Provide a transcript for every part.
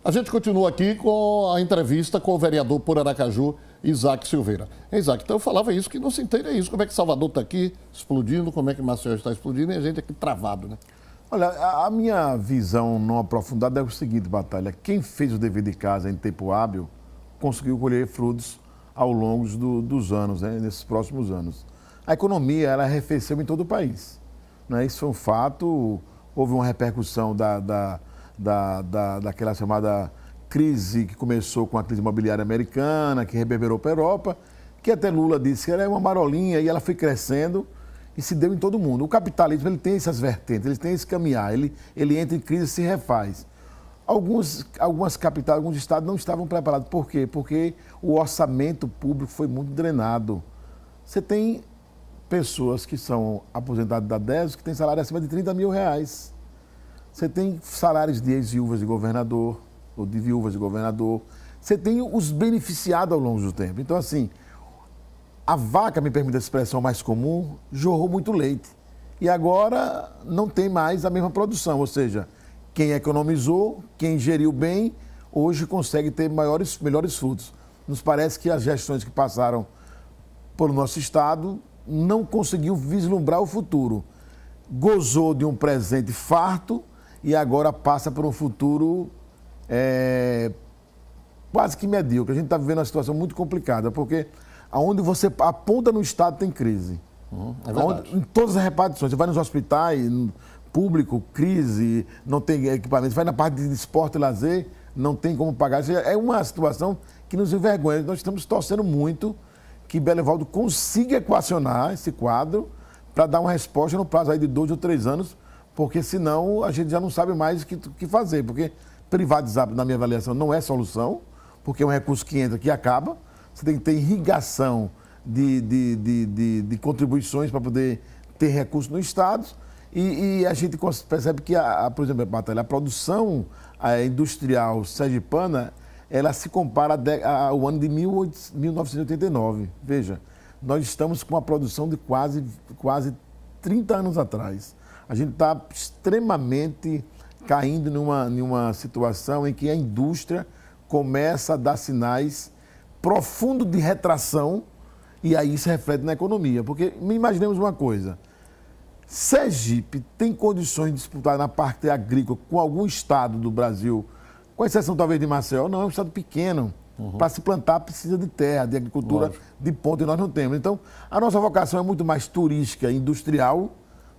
A gente continua aqui com a entrevista com o vereador por Aracaju, Isaac Silveira. Isaac, então eu falava isso, que não se entende isso. Como é que Salvador está aqui explodindo, como é que Maceió está explodindo e a gente aqui travado, né? Olha, a minha visão não aprofundada é o seguinte, Batalha. Quem fez o dever de casa em tempo hábil conseguiu colher frutos ao longo dos anos, né? Nesses próximos anos. A economia, ela arrefeceu em todo o país, né? Isso foi um fato. Houve uma repercussão daquela chamada crise que começou com a crise imobiliária americana, que reverberou para a Europa, que até Lula disse que era uma marolinha e ela foi crescendo e se deu em todo mundo. O capitalismo, ele tem essas vertentes, ele tem esse caminhar, ele entra em crise e se refaz. Algumas capitais, alguns estados não estavam preparados. Por quê? Porque o orçamento público foi muito drenado. Você tem pessoas que são aposentadas da DESO que têm salário acima de R$30 mil. Você tem salários de ex-viúvas de governador, ou de viúvas de governador. Você tem os beneficiados ao longo do tempo. Então, assim, a vaca, me permite a expressão mais comum, jorrou muito leite. E agora não tem mais a mesma produção. Ou seja, quem economizou, quem geriu bem, hoje consegue ter melhores frutos. Nos parece que as gestões que passaram pelo nosso estado não conseguiu vislumbrar o futuro. Gozou de um presente farto e agora passa por um futuro quase que medíocre. A gente está vivendo uma situação muito complicada, porque aonde você aponta no estado tem crise. É verdade. Em todas as repartições. Você vai nos hospitais, público, crise, não tem equipamento. Vai na parte de esporte e lazer, não tem como pagar. É uma situação que nos envergonha. Nós estamos torcendo muito que Belivaldo consiga equacionar esse quadro para dar uma resposta no prazo aí de 2 ou 3 anos, porque senão a gente já não sabe mais o que fazer. Porque privatizar, na minha avaliação, não é solução, porque é um recurso que entra, que acaba. Você tem que ter irrigação de contribuições para poder ter recursos no Estado. E a gente percebe que, por exemplo, a produção industrial sergipana, ela se compara ao ano de 1989. Veja, nós estamos com uma produção de quase 30 anos atrás. A gente está extremamente caindo numa situação em que a indústria começa a dar sinais profundos de retração e aí isso reflete na economia. Porque imaginemos uma coisa, Sergipe tem condições de disputar na parte agrícola com algum estado do Brasil, com exceção talvez de Maceió? Não, é um estado pequeno. Para se plantar precisa de terra, de agricultura. Lógico. De ponta, e nós não temos. Então, a nossa vocação é muito mais turística, industrial,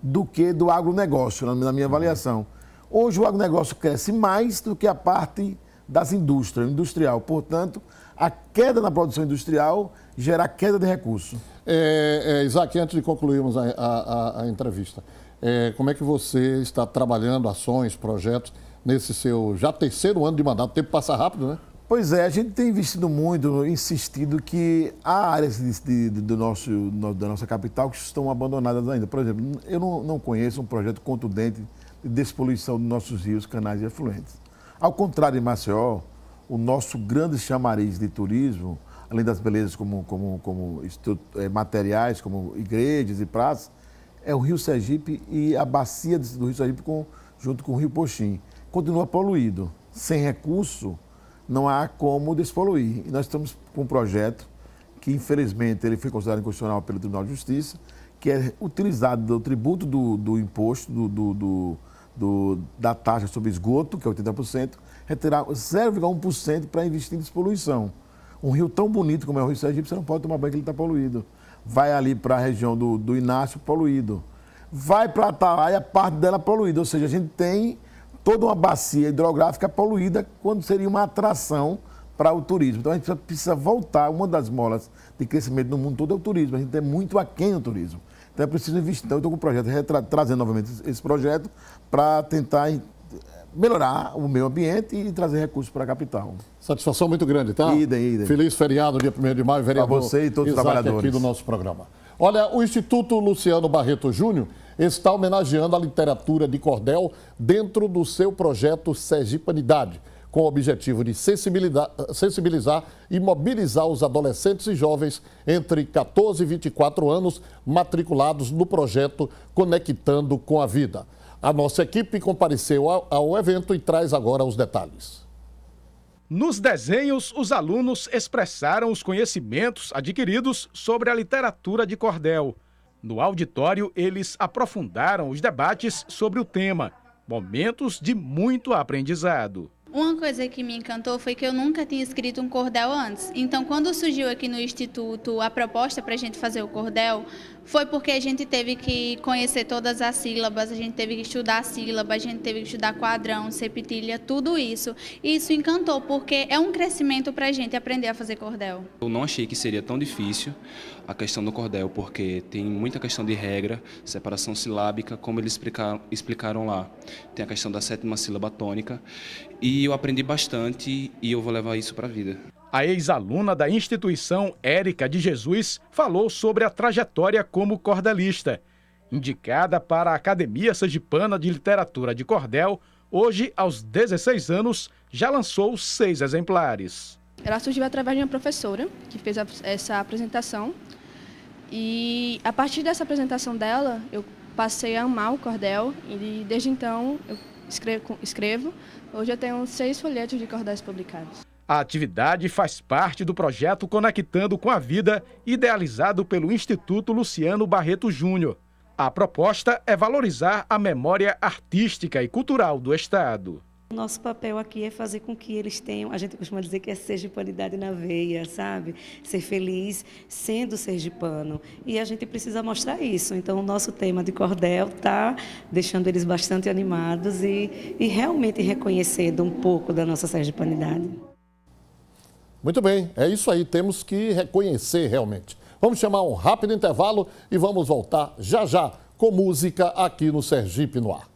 do que do agronegócio, na minha avaliação. Hoje o agronegócio cresce mais do que a parte das indústrias, industrial. Portanto, a queda na produção industrial gera queda de recursos. Isaac, antes de concluirmos a entrevista, como é que você está trabalhando ações, projetos, nesse seu já 3º ano de mandato? O tempo passa rápido, né? Pois é, a gente tem investido muito, insistido que há áreas da nossa capital que estão abandonadas ainda. Por exemplo, eu não conheço um projeto contundente de despoluição dos nossos rios, canais e afluentes. Ao contrário de Maceió, o nosso grande chamariz de turismo, além das belezas como materiais, como igrejas e praças, é o Rio Sergipe e a bacia do Rio Sergipe junto com o Rio Poxim. Continua poluído. Sem recurso, não há como despoluir. E nós estamos com um projeto que, infelizmente, ele foi considerado inconstitucional pelo Tribunal de Justiça, que é utilizado do tributo do imposto, da taxa sobre esgoto, que é 80%, retirar 0,1% para investir em despoluição. Um rio tão bonito como é o Rio Sergipe, você não pode tomar banho que ele está poluído. Vai ali para a região do Inácio, poluído. Vai para a Atalaia, parte dela poluída. Ou seja, a gente tem toda uma bacia hidrográfica poluída quando seria uma atração para o turismo. Então a gente precisa voltar. Uma das molas de crescimento no mundo todo é o turismo. A gente é muito aquém no turismo. Então é preciso investir. Então eu estou com o projeto, trazendo novamente esse projeto para tentar melhorar o meio ambiente e trazer recursos para a capital. Satisfação muito grande, tá? Idem. Feliz feriado, dia 1º de maio, vereador. Para você e todos os trabalhadores aqui do nosso programa. Olha, o Instituto Luciano Barreto Júnior está homenageando a literatura de cordel dentro do seu projeto Sergipanidade, com o objetivo de sensibilizar e mobilizar os adolescentes e jovens entre 14 e 24 anos matriculados no projeto Conectando com a Vida. A nossa equipe compareceu ao evento e traz agora os detalhes. Nos desenhos, os alunos expressaram os conhecimentos adquiridos sobre a literatura de cordel. No auditório, eles aprofundaram os debates sobre o tema. Momentos de muito aprendizado. Uma coisa que me encantou foi que eu nunca tinha escrito um cordel antes. Então, quando surgiu aqui no Instituto a proposta para a gente fazer o cordel, foi porque a gente teve que conhecer todas as sílabas, a gente teve que estudar a sílaba, a gente teve que estudar quadrão, septilha, tudo isso. E isso encantou, porque é um crescimento para a gente aprender a fazer cordel. Eu não achei que seria tão difícil a questão do cordel, porque tem muita questão de regra, separação silábica, como eles explicaram lá. Tem a questão da 7ª sílaba tônica, e eu aprendi bastante e eu vou levar isso para a vida. A ex-aluna da instituição, Érica de Jesus, falou sobre a trajetória como cordelista. Indicada para a Academia Sergipana de Literatura de Cordel, hoje, aos 16 anos, já lançou 6 exemplares. Ela surgiu através de uma professora que fez essa apresentação. E a partir dessa apresentação dela, eu passei a amar o cordel e desde então eu escrevo. Hoje eu tenho 6 folhetos de cordéis publicados. A atividade faz parte do projeto Conectando com a Vida, idealizado pelo Instituto Luciano Barreto Júnior. A proposta é valorizar a memória artística e cultural do Estado. O nosso papel aqui é fazer com que eles tenham, a gente costuma dizer que é sergipanidade na veia, sabe? Ser feliz sendo sergipano. E a gente precisa mostrar isso. Então, o nosso tema de cordel está deixando eles bastante animados e realmente reconhecendo um pouco da nossa sergipanidade. Muito bem, é isso aí, temos que reconhecer realmente. Vamos chamar um rápido intervalo e vamos voltar já já com música aqui no Sergipe no Ar.